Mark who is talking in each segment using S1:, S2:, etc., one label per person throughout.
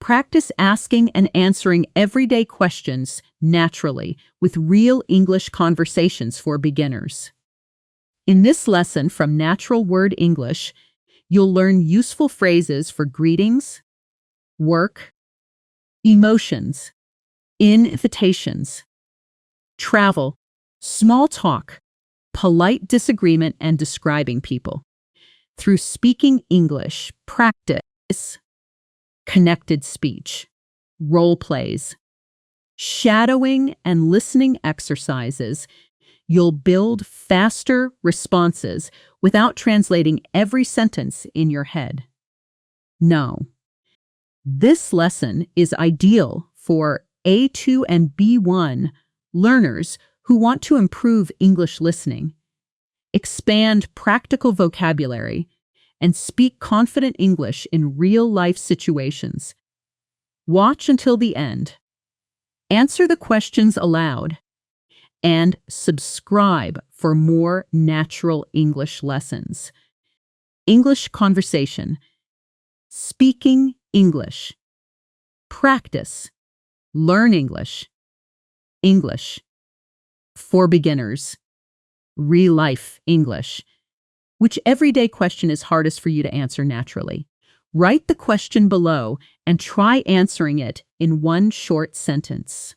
S1: Practice asking and answering everyday questions naturally with real English conversations for beginners. In this lesson from Natural Word English, you'll learn useful phrases for greetings, work, emotions, invitations, travel, small talk, polite disagreement, and describing people. Through speaking English, practice connected speech, role plays, shadowing, and listening exercises, you'll build faster responses without translating every sentence in your head. No. This lesson is ideal for A2 and B1 learners who want to improve English listening, expand practical vocabulary, and speak confident English in real-life situations. Watch until the end. Answer the questions aloud, and subscribe for more natural English lessons. English conversation, speaking English, practice, learn English, English for beginners, real-life English. Which everyday question is hardest for you to answer naturally? Write the question below and try answering it in one short sentence.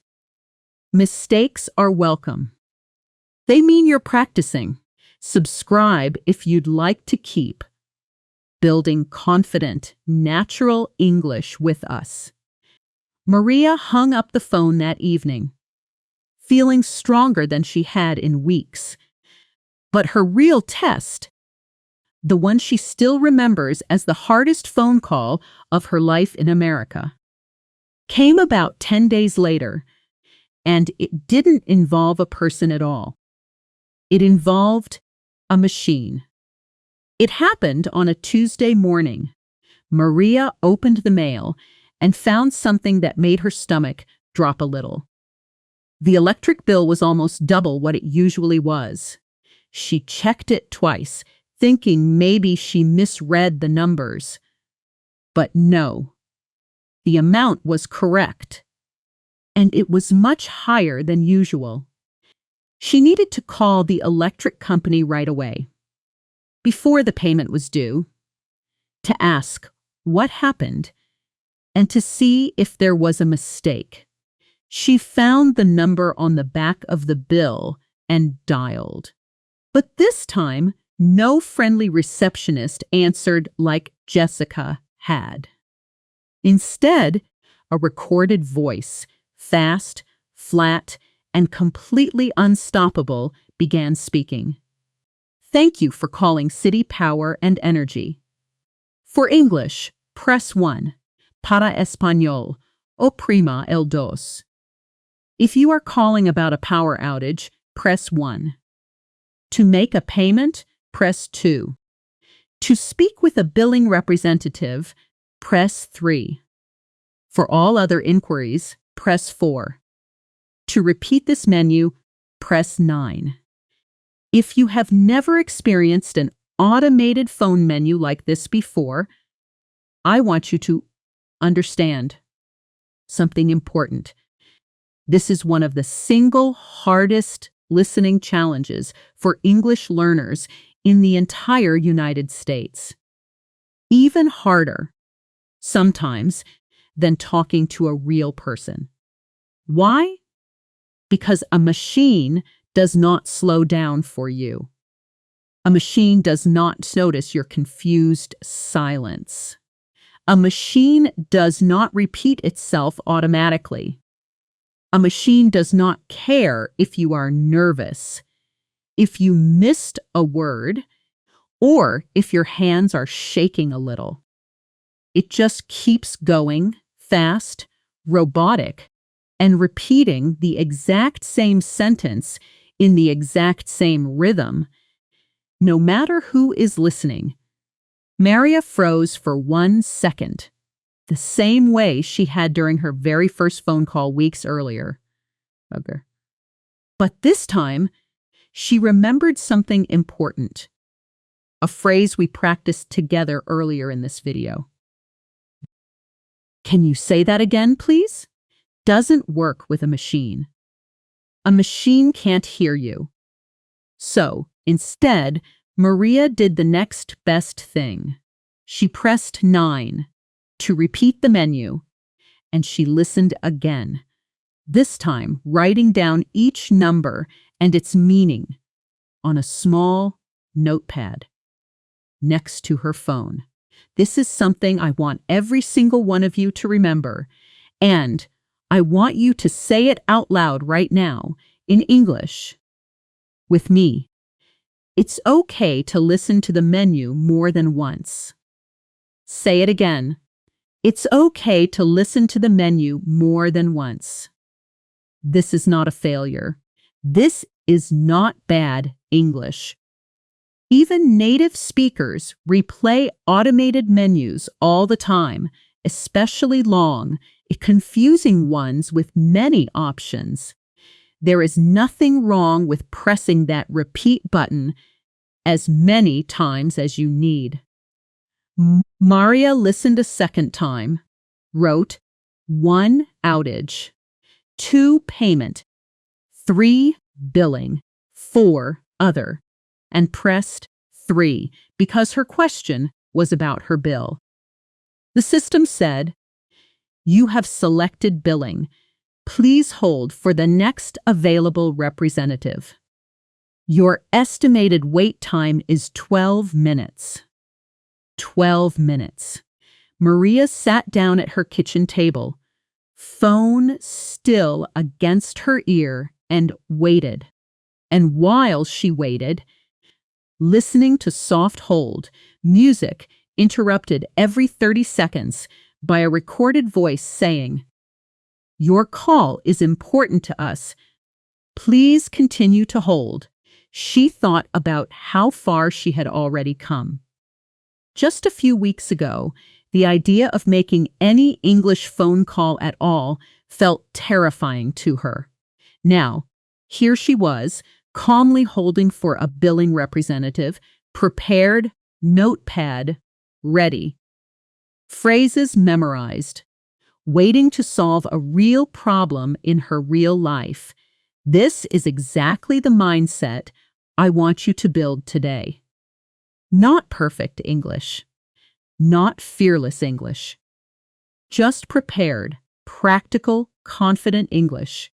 S1: Mistakes are welcome. They mean you're practicing. Subscribe if you'd like to keep building confident, natural English with us. Maria hung up the phone that evening, feeling stronger than she had in weeks. But her real test, the one she still remembers as the hardest phone call of her life in America, came about 10 days later, and it didn't involve a person at all. It involved a machine. It happened on a Tuesday morning. Maria opened the mail and found something that made her stomach drop a little. The electric bill was almost double what it usually was. She checked it twice, thinking maybe she misread the numbers. But no, the amount was correct, and it was much higher than usual. She needed to call the electric company right away, before the payment was due, to ask what happened and to see if there was a mistake. She found the number on the back of the bill and dialed. But this time, no friendly receptionist answered like Jessica had. Instead, a recorded voice, fast, flat, and completely unstoppable, began speaking. Thank you for calling City Power and Energy. For English, press 1. Para Español, oprima el dos. If you are calling about a power outage, press 1. To make a payment, press 2. To speak with a billing representative, press 3. For all other inquiries, press 4. To repeat this menu, press 9. If you have never experienced an automated phone menu like this before, I want you to understand something important. This is one of the single hardest listening challenges for English learners in the entire United States. Even harder, sometimes, than talking to a real person. Why? Because a machine does not slow down for you. A machine does not notice your confused silence. A machine does not repeat itself automatically. A machine does not care if you are nervous, if you missed a word, or if your hands are shaking a little. It just keeps going, fast, robotic, and repeating the exact same sentence in the exact same rhythm, no matter who is listening. Maria froze for 1 second, the same way she had during her very first phone call weeks earlier. But this time, she remembered something important, a phrase we practiced together earlier in this video. Can you say that again, please? Doesn't work with a machine. A machine can't hear you. So, instead, Maria did the next best thing. She pressed 9 to repeat the menu, and she listened again, this time writing down each number and its meaning on a small notepad next to her phone. This is something I want every single one of you to remember, and I want you to say it out loud right now in English with me. It's okay to listen to the menu more than once. Say it again. It's okay to listen to the menu more than once. This is not a failure. This is not bad English. Even native speakers replay automated menus all the time, especially long, confusing ones with many options. There is nothing wrong with pressing that repeat button as many times as you need. Maria listened a second time, wrote 1 outage, 2 payment, 3 billing, 4 other, and pressed 3 because her question was about her bill. The system said, "You have selected billing. Please hold for the next available representative. Your estimated wait time is 12 minutes. 12 minutes. Maria sat down at her kitchen table, phone still against her ear, and waited. And while she waited, listening to soft hold, music interrupted every 30 seconds by a recorded voice saying, "Your call is important to us. Please continue to hold." She thought about how far she had already come. Just a few weeks ago, the idea of making any English phone call at all felt terrifying to her. Now, here she was, calmly holding for a billing representative, prepared, notepad, ready. Phrases memorized, waiting to solve a real problem in her real life. This is exactly the mindset I want you to build today. Not perfect English, not fearless English, just prepared, practical, confident English.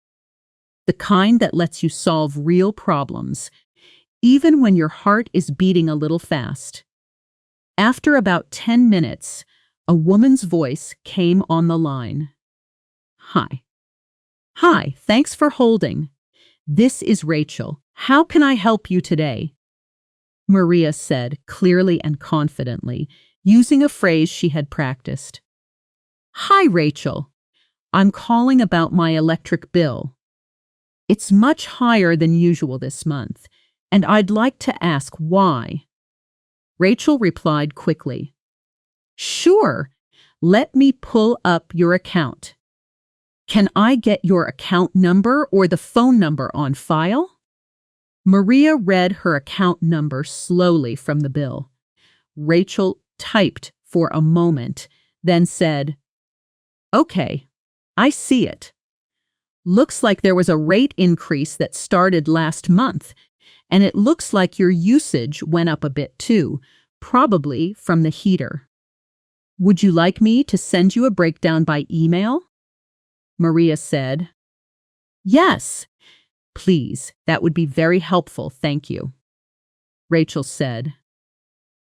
S1: The kind that lets you solve real problems, even when your heart is beating a little fast. After about 10 minutes, a woman's voice came on the line. "Hi. Hi, thanks for holding. This is Rachel. How can I help you today?" Maria said clearly and confidently, using a phrase she had practiced. "Hi, Rachel. I'm calling about my electric bill. It's much higher than usual this month, and I'd like to ask why." Rachel replied quickly, "Sure, let me pull up your account. Can I get your account number or the phone number on file?" Maria read her account number slowly from the bill. Rachel typed for a moment, then said, "Okay, I see it. Looks like there was a rate increase that started last month, and it looks like your usage went up a bit too, probably from the heater. Would you like me to send you a breakdown by email?" Maria said, "Yes, please, that would be very helpful, thank you." Rachel said,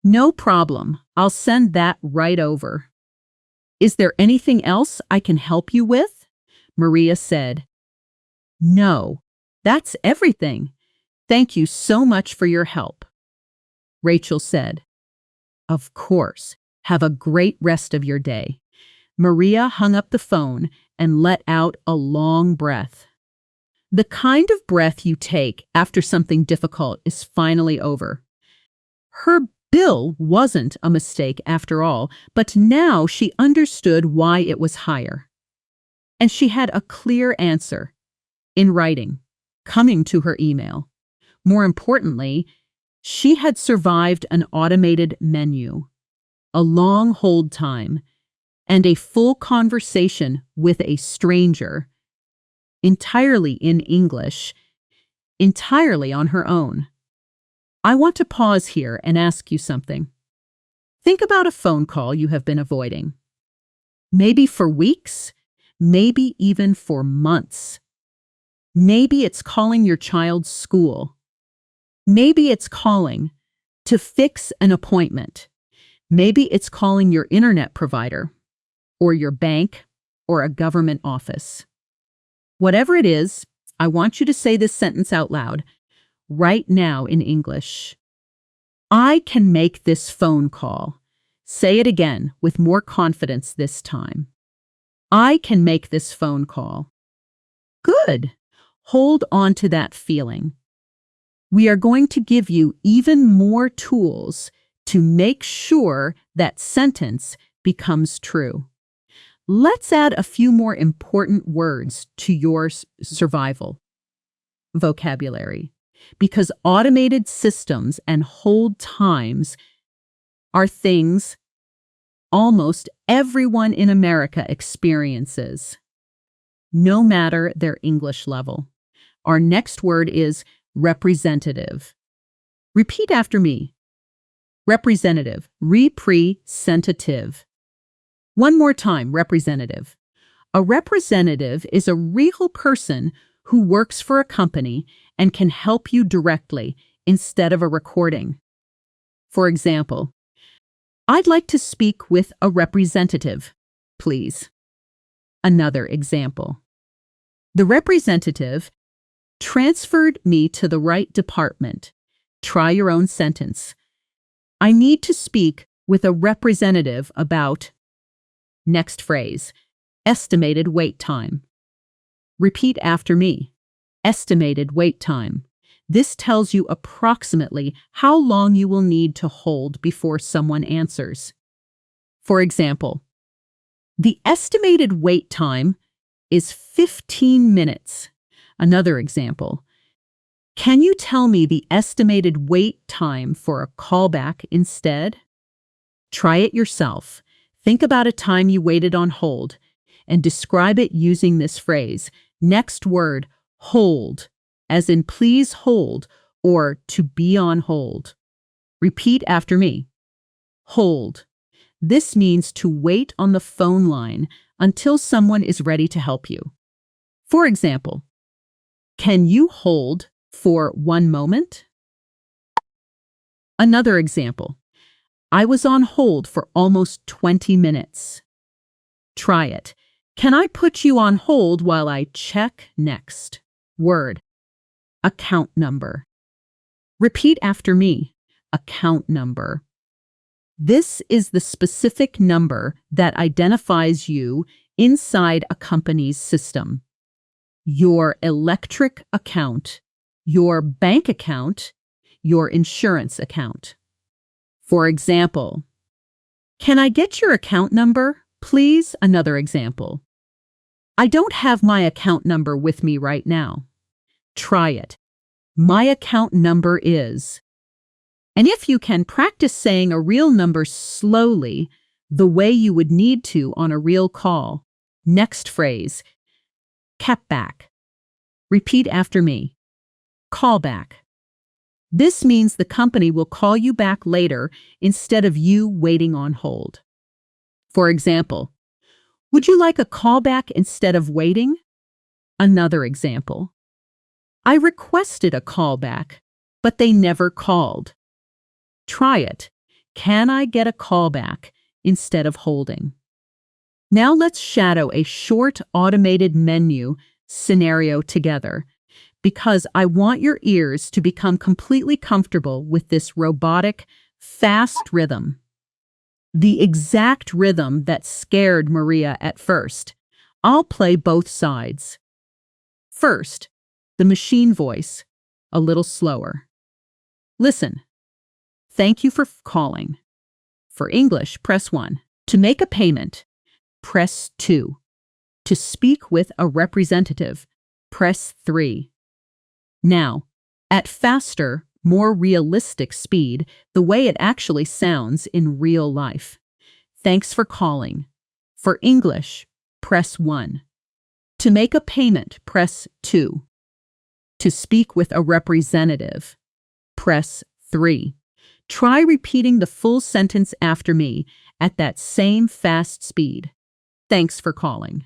S1: "No problem, I'll send that right over." "Is there anything else I can help you with?" Maria said, "No, that's everything. Thank you so much for your help." Rachel said, "Of course, have a great rest of your day." Maria hung up the phone and let out a long breath. The kind of breath you take after something difficult is finally over. Her bill wasn't a mistake after all, but now she understood why it was higher. And she had a clear answer, in writing, coming to her email. More importantly, she had survived an automated menu, a long hold time, and a full conversation with a stranger, entirely in English, entirely on her own. I want to pause here and ask you something. Think about a phone call you have been avoiding. Maybe for weeks, maybe even for months. Maybe it's calling your child's school. Maybe it's calling to fix an appointment. Maybe it's calling your internet provider, or your bank, or a government office. Whatever it is, I want you to say this sentence out loud, right now in English. I can make this phone call. Say it again with more confidence this time. I can make this phone call. Good. Hold on to that feeling. We are going to give you even more tools to make sure that sentence becomes true. Let's add a few more important words to your survival vocabulary, because automated systems and hold times are things almost everyone in America experiences, no matter their English level. Our next word is representative. Repeat after me. Representative. Representative. One more time, representative. A representative is a real person who works for a company and can help you directly instead of a recording. For example, I'd like to speak with a representative, please. Another example. The representative transferred me to the right department. Try your own sentence. I need to speak with a representative about. Next phrase, estimated wait time. Repeat after me. Estimated wait time. This tells you approximately how long you will need to hold before someone answers. For example, the estimated wait time is 15 minutes. Another example, can you tell me the estimated wait time for a callback instead? Try it yourself. Think about a time you waited on hold and describe it using this phrase. Next word, hold, as in please hold or to be on hold. Repeat after me. Hold. This means to wait on the phone line until someone is ready to help you. For example, can you hold for 1 moment? Another example, I was on hold for almost 20 minutes. Try it. Can I put you on hold while I check next? Word. Account number. Repeat after me. Account number. This is the specific number that identifies you inside a company's system. Your electric account, your bank account, your insurance account. For example, can I get your account number, please? Another example. I don't have my account number with me right now. Try it. My account number is. And if you can practice saying a real number slowly, the way you would need to on a real call. Next phrase, cap back. Repeat after me. Call back. This means the company will call you back later instead of you waiting on hold. For example, would you like a callback instead of waiting? Another example. I requested a callback, but they never called. Try it. Can I get a callback instead of holding? Now let's shadow a short automated menu scenario together, because I want your ears to become completely comfortable with this robotic, fast rhythm. The exact rhythm that scared Maria at first. I'll play both sides. First, the machine voice, a little slower. Listen. Thank you for calling. For English, press 1. To make a payment, press 2. To speak with a representative, press 3. Now, at faster, more realistic speed, the way it actually sounds in real life. Thanks for calling. For English, press 1. To make a payment, press 2. To speak with a representative, press 3. Try repeating the full sentence after me at that same fast speed. Thanks for calling.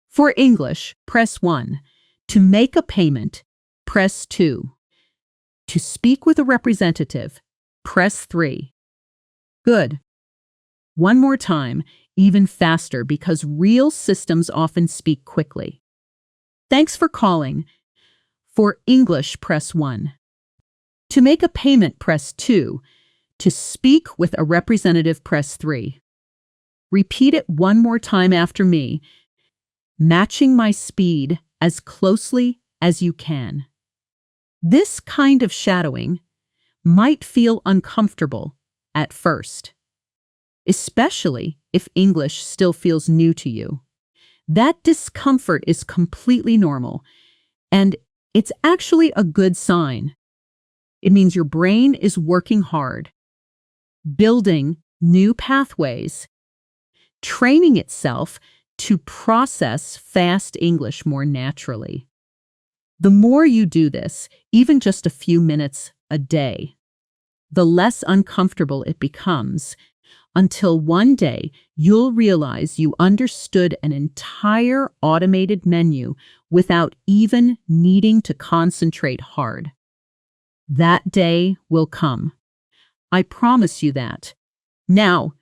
S1: For English, press 1. To make a payment, press 2. To speak with a representative, press 3. Good. One more time, even faster, because real systems often speak quickly. Thanks for calling. For English, press 1. To make a payment, press 2. To speak with a representative, press 3. Repeat it one more time after me, matching my speed as closely as you can. This kind of shadowing might feel uncomfortable at first, especially if English still feels new to you. That discomfort is completely normal, and it's actually a good sign. It means your brain is working hard, building new pathways, training itself to process fast English more naturally. The more you do this, even just a few minutes a day, the less uncomfortable it becomes, until one day you'll realize you understood an entire automated menu without even needing to concentrate hard. That day will come. I promise you that. Now,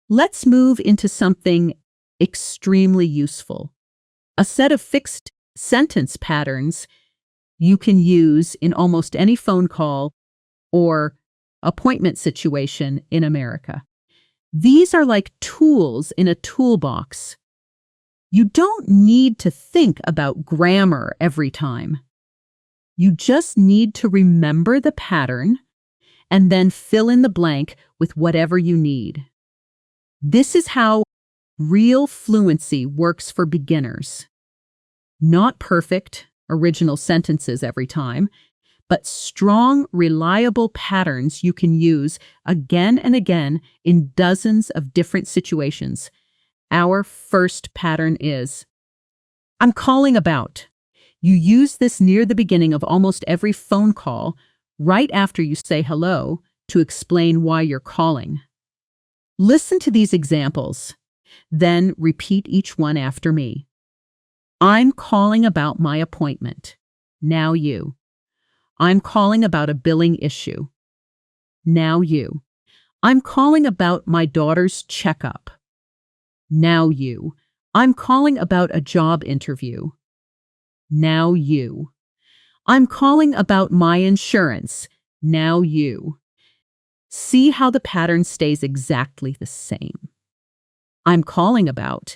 S1: let's move into something extremely useful. A set of fixed sentence patterns you can use in almost any phone call or appointment situation in America. These are like tools in a toolbox. You don't need to think about grammar every time. You just need to remember the pattern and then fill in the blank with whatever you need. This is how real fluency works for beginners. Not perfect, original sentences every time, but strong, reliable patterns you can use again and again in dozens of different situations. Our first pattern is, I'm calling about. You use this near the beginning of almost every phone call, right after you say hello, to explain why you're calling. Listen to these examples, then repeat each one after me. I'm calling about my appointment. Now you. I'm calling about a billing issue. Now you. I'm calling about my daughter's checkup. Now you. I'm calling about a job interview. Now you. I'm calling about my insurance. Now you. See how the pattern stays exactly the same. I'm calling about,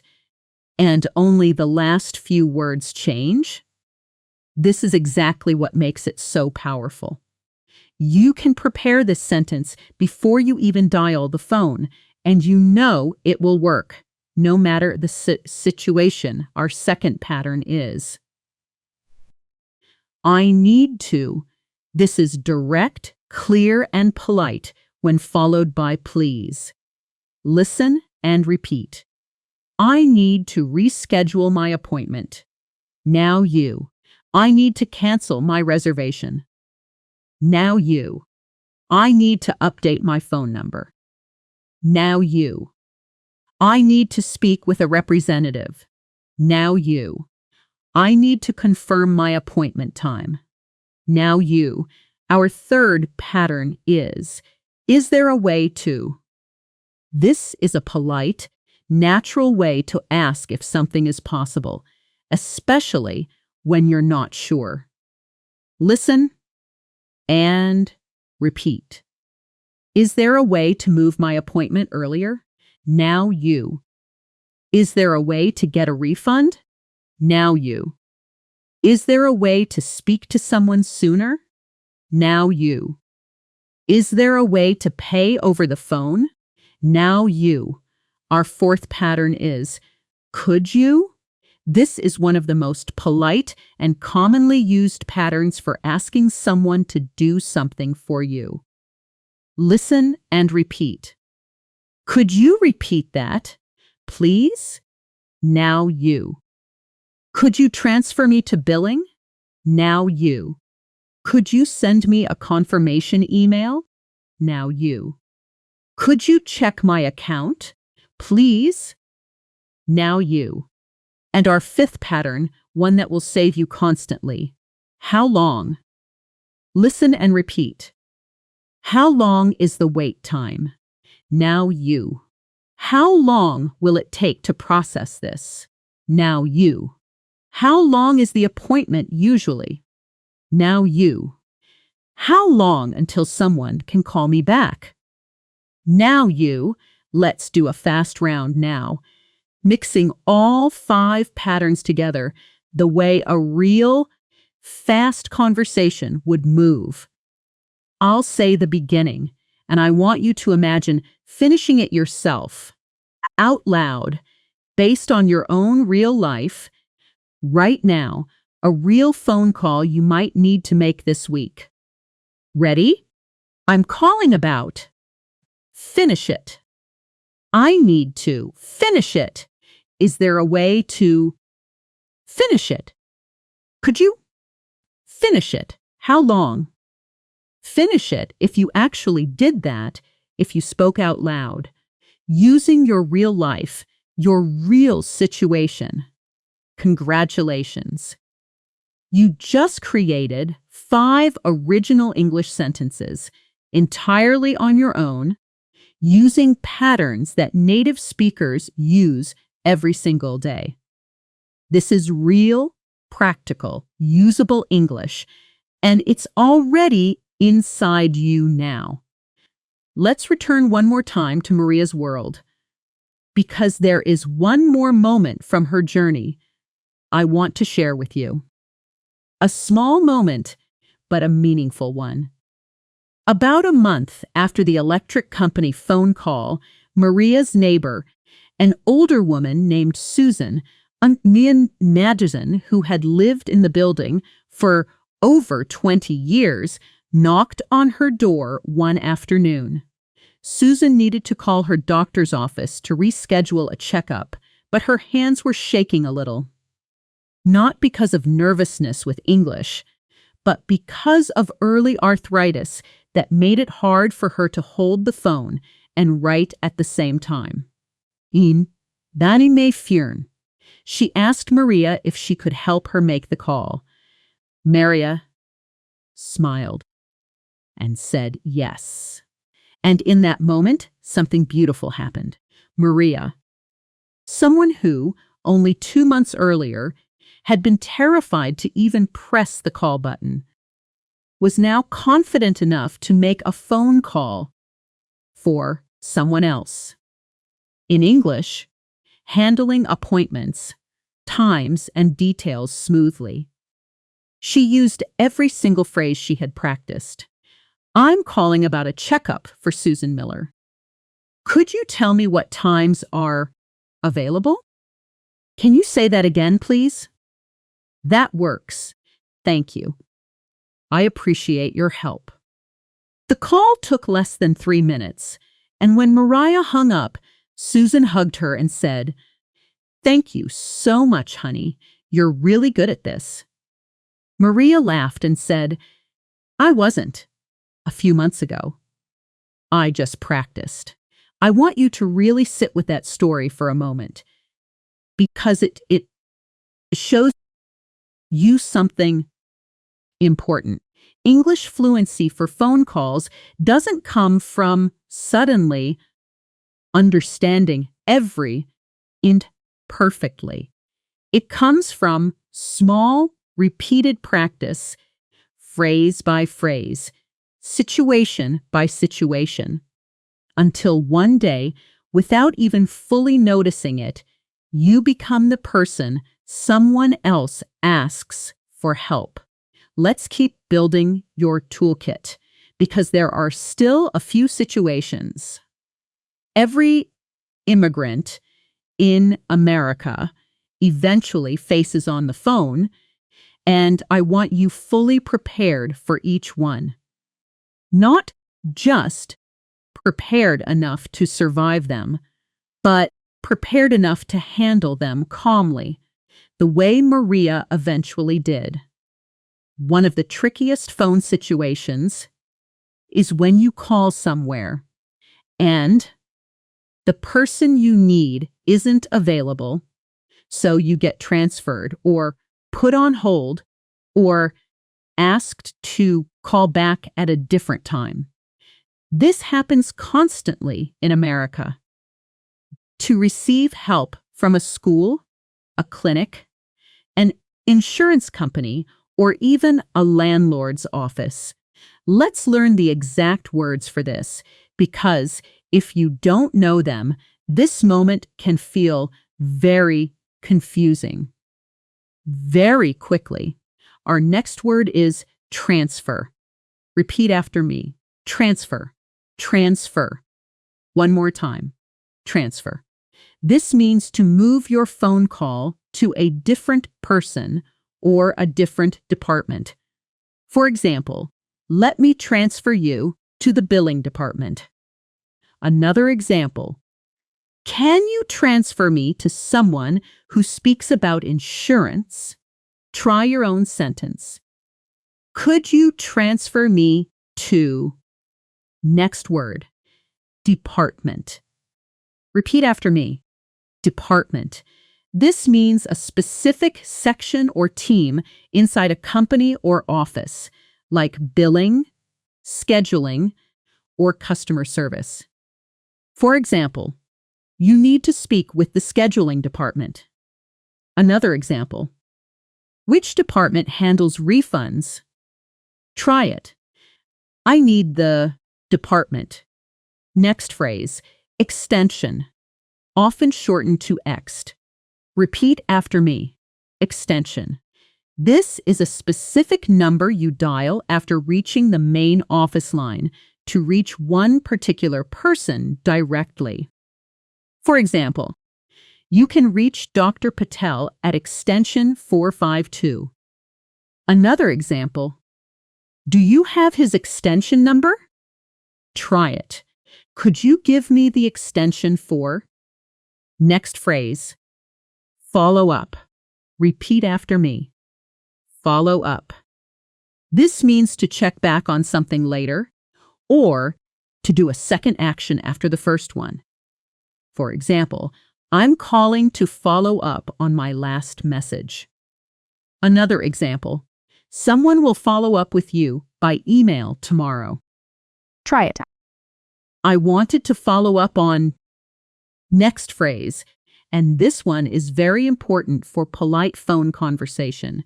S1: and only the last few words change. This is exactly what makes it so powerful. You can prepare this sentence before you even dial the phone, and you know it will work, no matter the situation. Our second pattern is, I need to. This is direct, clear, and polite when followed by please. Listen and repeat. I need to reschedule my appointment. Now you. I need to cancel my reservation. Now you. I need to update my phone number. Now you. I need to speak with a representative. Now you. I need to confirm my appointment time. Now you. Our third pattern is there a way to? This is a polite, natural way to ask if something is possible, especially when you're not sure. Listen and repeat. Is there a way to move my appointment earlier? Now you. Is there a way to get a refund? Now you. Is there a way to speak to someone sooner? Now you. Is there a way to pay over the phone? Now you. Our fourth pattern is, could you? This is one of the most polite and commonly used patterns for asking someone to do something for you. Listen and repeat. Could you repeat that? Please? Now you. Could you transfer me to billing? Now you. Could you send me a confirmation email? Now you. Could you check my account? Please? Now you. And our fifth pattern, one that will save you constantly. How long? Listen and repeat. How long is the wait time? Now you. How long will it take to process this? Now you. How long is the appointment usually? Now you. How long until someone can call me back? Now you. Let's do a fast round now, mixing all 5 patterns together the way a real, fast conversation would move. I'll say the beginning, and I want you to imagine finishing it yourself, out loud, based on your own real life, right now, a real phone call you might need to make this week. Ready? I'm calling about. Finish it. I need to finish it. Is there a way to finish it? Could you finish it? How long? Finish it if you actually did that, if you spoke out loud, using your real life, your real situation. Congratulations. You just created 5 original English sentences entirely on your own, using patterns that native speakers use every single day. This is real, practical, usable English, and it's already inside you now. Let's return one more time to Maria's world, because there is one more moment from her journey I want to share with you. A small moment, but a meaningful one. About a month after the electric company phone call, Maria's neighbor, an older woman named Susan, Madison, who had lived in the building for over 20 years, knocked on her door one afternoon. Susan needed to call her doctor's office to reschedule a checkup, but her hands were shaking a little. Not because of nervousness with English, but because of early arthritis that made it hard for her to hold the phone and write at the same time. Danny May Fearn. She asked Maria if she could help her make the call. Maria smiled and said yes. And in that moment, something beautiful happened. Maria, someone who, only 2 months earlier, had been terrified to even press the call button, was now confident enough to make a phone call for someone else. In English, handling appointments, times, and details smoothly. She used every single phrase she had practiced. I'm calling about a checkup for Susan Miller. Could you tell me what times are available? Can you say that again, please? That works. Thank you. I appreciate your help. The call took less than 3 minutes, and when Mariah hung up, Susan hugged her and said, "Thank you so much, honey. You're really good at this." Maria laughed and said, "I wasn't. A few months ago. I just practiced." I want you to really sit with that story for a moment, because it shows you something important. English fluency for phone calls doesn't come from suddenly understanding every int perfectly. It comes from small, repeated practice, phrase by phrase, situation by situation, until one day, without even fully noticing it, you become the person someone else asks for help. Let's keep building your toolkit, because there are still a few situations. Every immigrant in America eventually faces on the phone, and I want you fully prepared for each one. Not just prepared enough to survive them, but prepared enough to handle them calmly, the way Maria eventually did. One of the trickiest phone situations is when you call somewhere and the person you need isn't available, so you get transferred or put on hold or asked to call back at a different time. This happens constantly in America. To receive help from a school, a clinic, an insurance company, or even a landlord's office. Let's learn the exact words for this, because if you don't know them, this moment can feel very confusing. Very quickly, our next word is transfer. Repeat after me. Transfer. Transfer. One more time. Transfer. This means to move your phone call to a different person or a different department. For example, let me transfer you to the billing department. Another example, can you transfer me to someone who speaks about insurance? Try your own sentence. Could you transfer me to... Next word, department. Repeat after me. Department. This means a specific section or team inside a company or office, like billing, scheduling, or customer service. For example, you need to speak with the scheduling department. Another example, which department handles refunds? Try it. I need the department. Next phrase, extension, often shortened to ext. Repeat after me. Extension. This is a specific number you dial after reaching the main office line to reach one particular person directly. For example, you can reach Dr. Patel at extension 452. Another example, do you have his extension number? Try it. Could you give me the extension for? Next phrase, follow up. Repeat after me. Follow up. This means to check back on something later or to do a second action after the first one. For example, I'm calling to follow up on my last message. Another example, someone will follow up with you by email tomorrow.
S2: Try it.
S1: I wanted to follow up on... Next phrase, and this one is very important for polite phone conversation.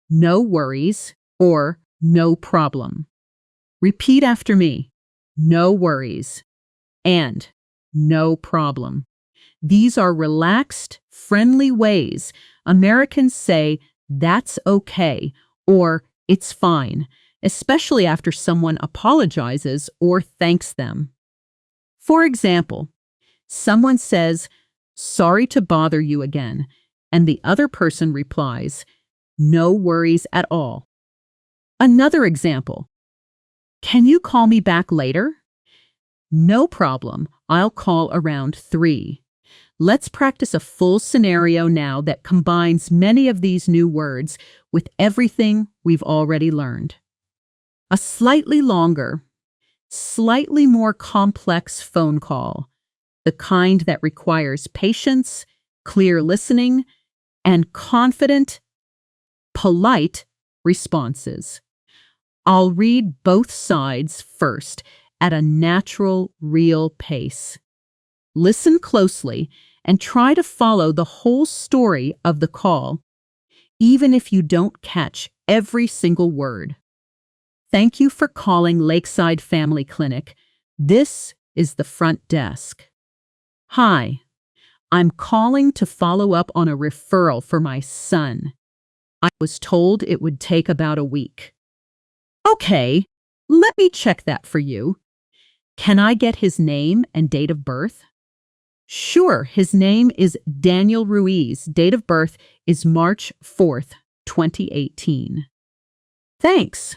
S1: No worries or no problem. Repeat after me. No worries and no problem. These are relaxed, friendly ways Americans say that's okay or it's fine, especially after someone apologizes or thanks them. For example, someone says, sorry to bother you again, and the other person replies, no worries at all. Another example, can you call me back later? No problem, I'll call around 3. Let's practice a full scenario now that combines many of these new words with everything we've already learned. A slightly longer, slightly more complex phone call, the kind that requires patience, clear listening, and confident, polite responses. I'll read both sides first at a natural, real pace. Listen closely and try to follow the whole story of the call, even if you don't catch every single word. Thank you for calling Lakeside Family Clinic. This is the front desk. Hi, I'm calling to follow up on a referral for my son. I was told it would take about a week. Okay, let me check that for you. Can I get his name and date of birth? Sure, his name is Daniel Ruiz. Date of birth is March 4th, 2018. Thanks.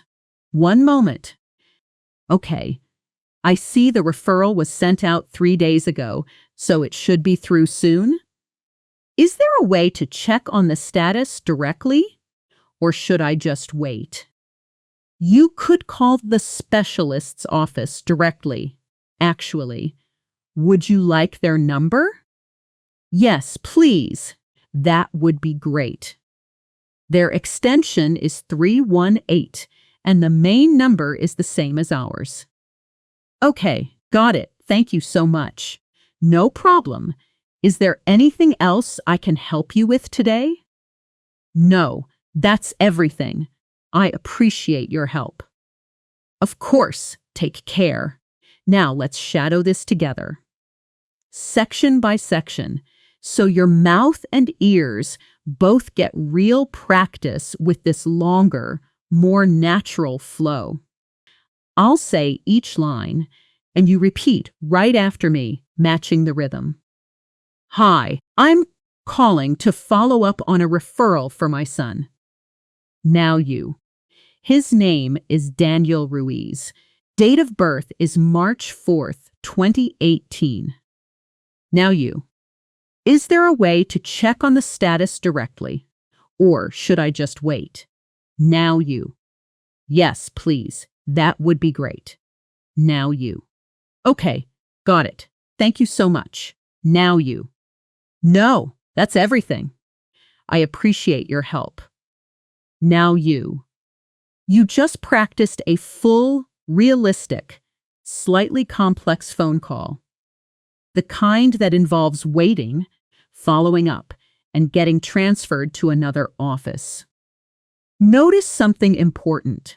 S1: One moment. Okay, I see the referral was sent out 3 days ago, so it should be through soon? Is there a way to check on the status directly, or should I just wait? You could call the specialist's office directly, actually. Would you like their number? Yes, please. That would be great. Their extension is 318, and the main number is the same as ours. Okay, got it. Thank you so much. No problem. Is there anything else I can help you with today? No, that's everything. I appreciate your help. Of course, take care. Now let's shadow this together. Section by section, so your mouth and ears both get real practice with this longer, more natural flow. I'll say each line, and you repeat right after me, matching the rhythm. Hi, I'm calling to follow up on a referral for my son. Now you. His name is Daniel Ruiz. Date of birth is March 4th, 2018. Now you. Is there a way to check on the status directly, or should I just wait? Now you. Yes, please. That would be great. Now you. Okay, got it. Thank you so much. Now you. No, that's everything. I appreciate your help. Now you. You just practiced a full, realistic, slightly complex phone call. The kind that involves waiting, following up, and getting transferred to another office. Notice something important.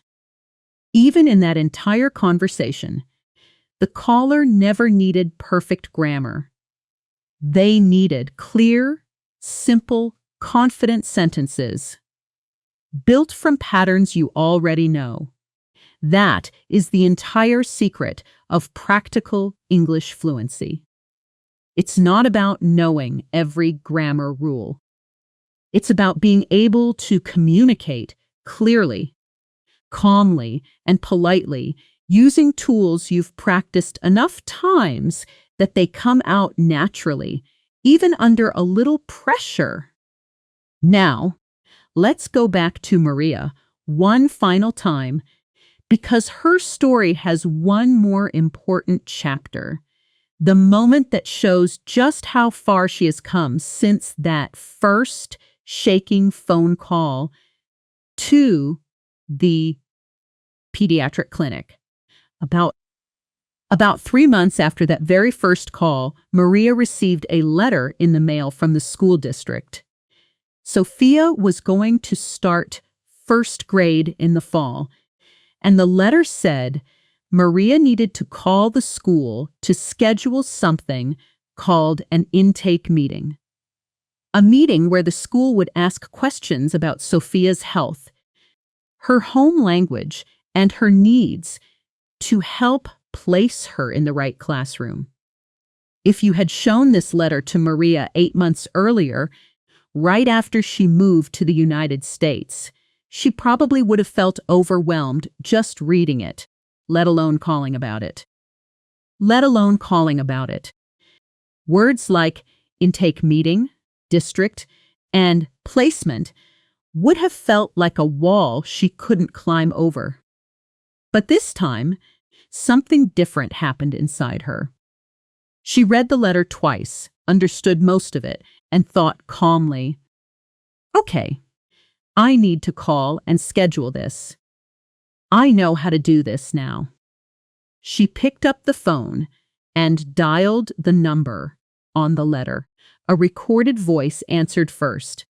S1: Even in that entire conversation, the caller never needed perfect grammar. They needed clear, simple, confident sentences, built from patterns you already know. That is the entire secret of practical English fluency. It's not about knowing every grammar rule. It's about being able to communicate clearly, calmly, and politely using tools you've practiced enough times that they come out naturally, even under a little pressure. Now, let's go back to Maria one final time, because her story has one more important chapter. The moment that shows just how far she has come since that first shaking phone call to the pediatric clinic. About 3 months after that very first call, Maria received a letter in the mail from the school district. Sophia was going to start first grade in the fall, and the letter said Maria needed to call the school to schedule something called an intake meeting. A meeting where the school would ask questions about Sophia's health, her home language, and her needs to help place her in the right classroom. If you had shown this letter to Maria 8 months earlier, right after she moved to the United States, she probably would have felt overwhelmed just reading it, let alone calling about it. Words like intake meeting, district, and placement would have felt like a wall she couldn't climb over. But this time, something different happened inside her. She read the letter twice, understood most of it, and thought calmly, okay, I need to call and schedule this. I know how to do this now. She picked up the phone and dialed the number on the letter. A recorded voice answered first.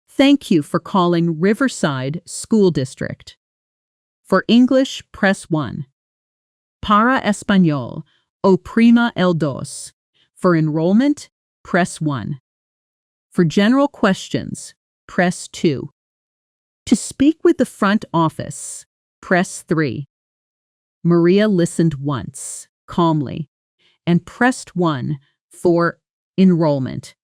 S1: Thank you for calling Riverside School District. For English, press 1. Para Español, oprima el dos. For enrollment, press 1. For general questions, press 2. To speak with the front office, press 3. Maria listened once, calmly, and pressed 1 for enrollment,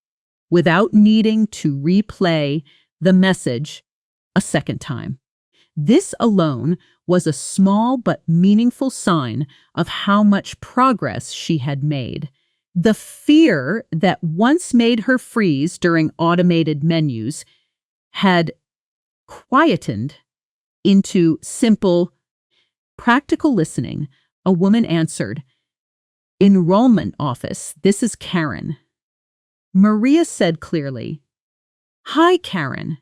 S1: without needing to replay the message a second time. This alone was a small but meaningful sign of how much progress she had made. The fear that once made her freeze during automated menus had quietened into simple, practical listening. A woman answered, "Enrollment office, this is Karen." Maria said clearly, "Hi, Karen.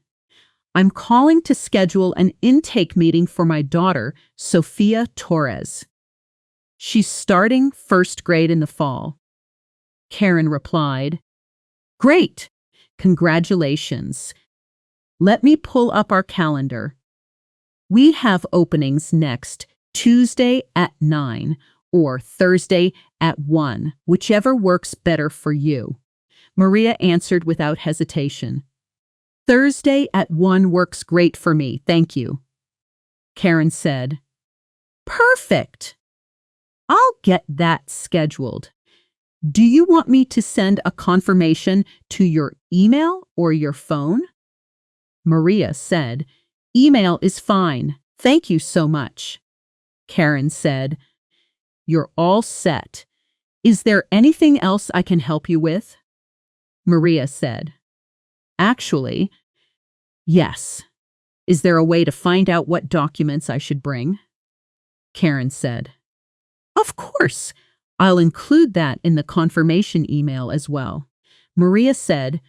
S1: I'm calling to schedule an intake meeting for my daughter, Sophia Torres. She's starting first grade in the fall." Karen replied, "Great! Congratulations. Let me pull up our calendar. We have openings next Tuesday at 9 or Thursday at 1, whichever works better for you." Maria answered without hesitation. "Thursday at 1 works great for me, thank you." Karen said, "Perfect! I'll get that scheduled. Do you want me to send a confirmation to your email or your phone?" Maria said, "Email is fine. Thank you so much." Karen said, "You're all set. Is there anything else I can help you with?" Maria said, "Actually, yes. Is there a way to find out what documents I should bring?" Karen said, "Of course. I'll include that in the confirmation email as well." Maria said,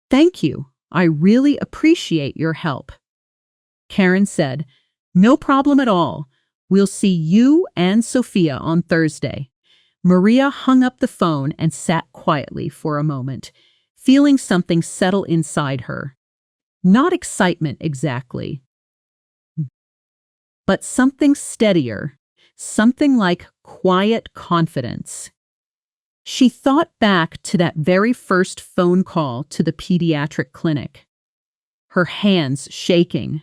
S1: "Thank you. I really appreciate your help." Karen said, "No problem at all. We'll see you and Sophia on Thursday." Maria hung up the phone and sat quietly for a moment, feeling something settle inside her. Not excitement exactly, but something steadier, something like quiet confidence. She thought back to that very first phone call to the pediatric clinic, her hands shaking,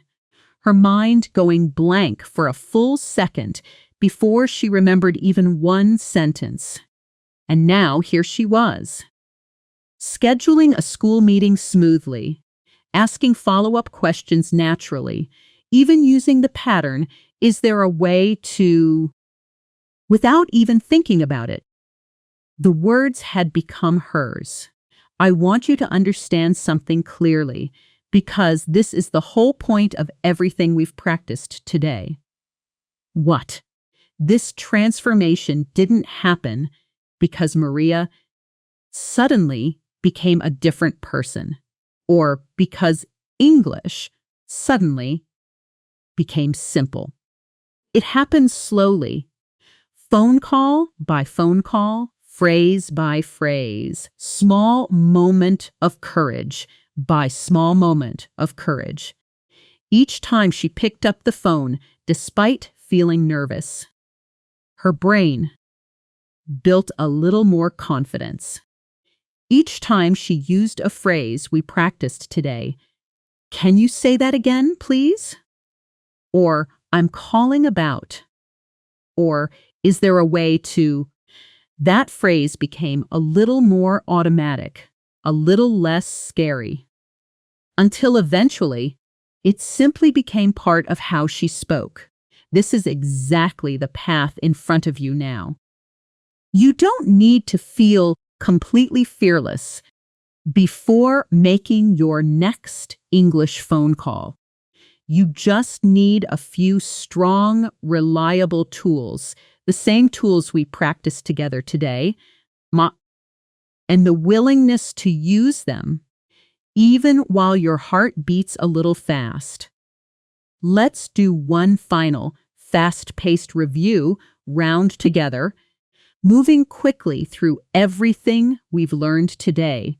S1: her mind going blank for a full second before she remembered even one sentence. And now here she was, scheduling a school meeting smoothly, asking follow-up questions naturally, even using the pattern, "Is there a way to..." without even thinking about it. The words had become hers. "I want you to understand something clearly, because this is the whole point of everything we've practiced today." What? This transformation didn't happen because Maria suddenly became a different person, or because English suddenly became simple. It happened slowly, phone call by phone call, phrase by phrase, small moment of courage by small moment of courage. Each time she picked up the phone, despite feeling nervous, her brain built a little more confidence. Each time she used a phrase we practiced today, "Can you say that again, please?" Or, "I'm calling about." Or, "Is there a way to..." That phrase became a little more automatic, a little less scary, until eventually it simply became part of how she spoke. This is exactly the path in front of you now. You don't need to feel completely fearless before making your next English phone call. You just need a few strong, reliable tools, the same tools we practiced together today, and the willingness to use them, even while your heart beats a little fast. Let's do one final, fast-paced review round together, moving quickly through everything we've learned today,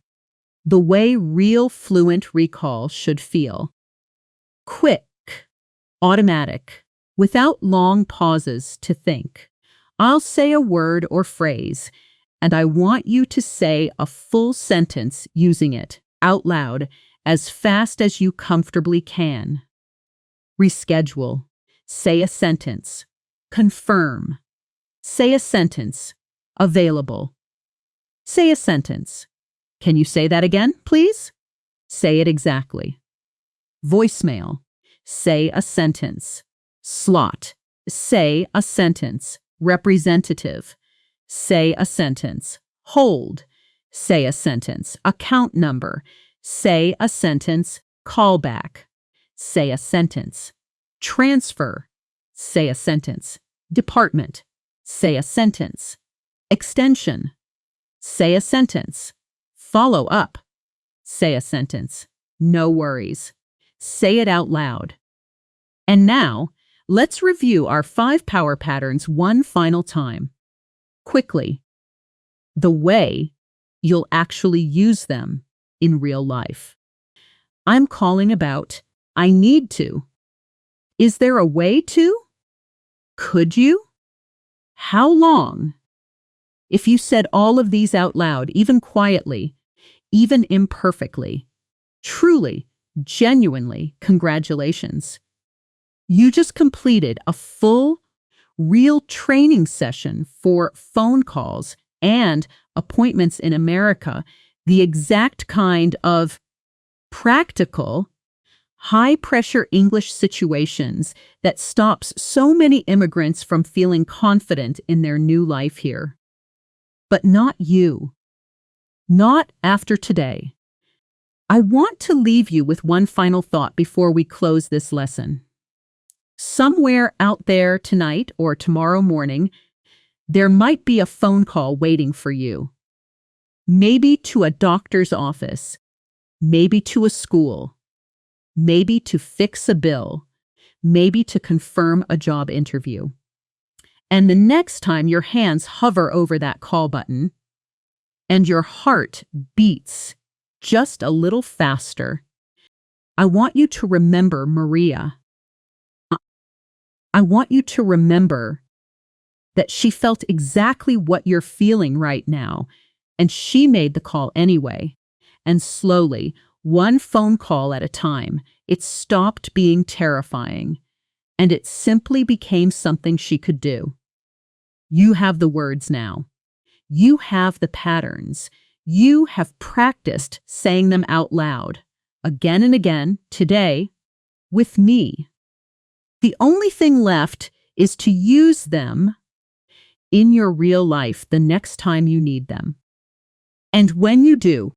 S1: the way real fluent recall should feel. Quick, automatic, without long pauses to think. I'll say a word or phrase, and I want you to say a full sentence using it, out loud, as fast as you comfortably can. Reschedule. Say a sentence. Confirm. Say a sentence. Available. Say a sentence. Can you say that again, please? Say it exactly. Voicemail. Say a sentence. Slot. Say a sentence. Representative. Say a sentence. Hold. Say a sentence. Account number. Say a sentence. Callback. Say a sentence. Transfer. Say a sentence. Department. Say a sentence. Extension. Say a sentence. Follow up. Say a sentence. No worries. Say it out loud. And now, let's review our 5 power patterns one final time. Quickly. The way you'll actually use them in real life. I'm calling about I need to. Is there a way to? Could you? How long? If you said all of these out loud, even quietly, even imperfectly, truly, genuinely, congratulations. You just completed a full, real training session for phone calls and appointments in America, the exact kind of practical, high-pressure English situations that stops so many immigrants from feeling confident in their new life here. But not you. Not after today. I want to leave you with one final thought before we close this lesson. Somewhere out there tonight or tomorrow morning, there might be a phone call waiting for you. Maybe to a doctor's office, maybe to a school, maybe to fix a bill, maybe to confirm a job interview. And the next time your hands hover over that call button and your heart beats just a little faster, I want you to remember Maria. I want you to remember that she felt exactly what you're feeling right now, and she made the call anyway. And slowly, one phone call at a time, it stopped being terrifying, and it simply became something she could do. You have the words now. You have the patterns. You have practiced saying them out loud, again and again, today, with me. The only thing left is to use them in your real life the next time you need them. And when you do,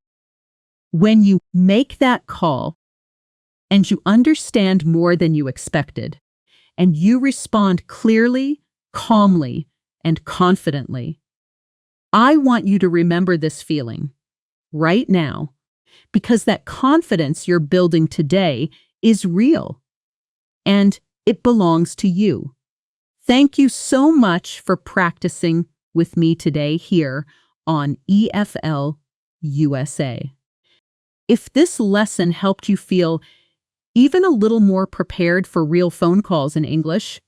S1: when you make that call and you understand more than you expected, and you respond clearly, calmly, and confidently, I want you to remember this feeling right now, because that confidence you're building today is real, and it belongs to you. Thank you so much for practicing with me today here on EFL USA. If this lesson helped you feel even a little more prepared for real phone calls in English,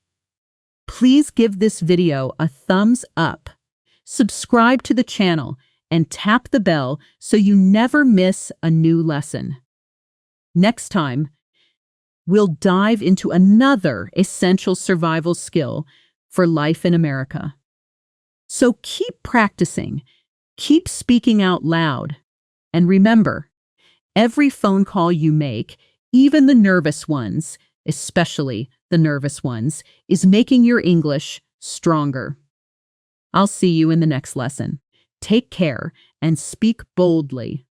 S1: please give this video a thumbs up, subscribe to the channel, and tap the bell so you never miss a new lesson. Next time, we'll dive into another essential survival skill for life in America. So keep practicing, keep speaking out loud, and remember, every phone call you make, even the nervous ones, especially the nervous ones, is making your English stronger. I'll see you in the next lesson. Take care and speak boldly.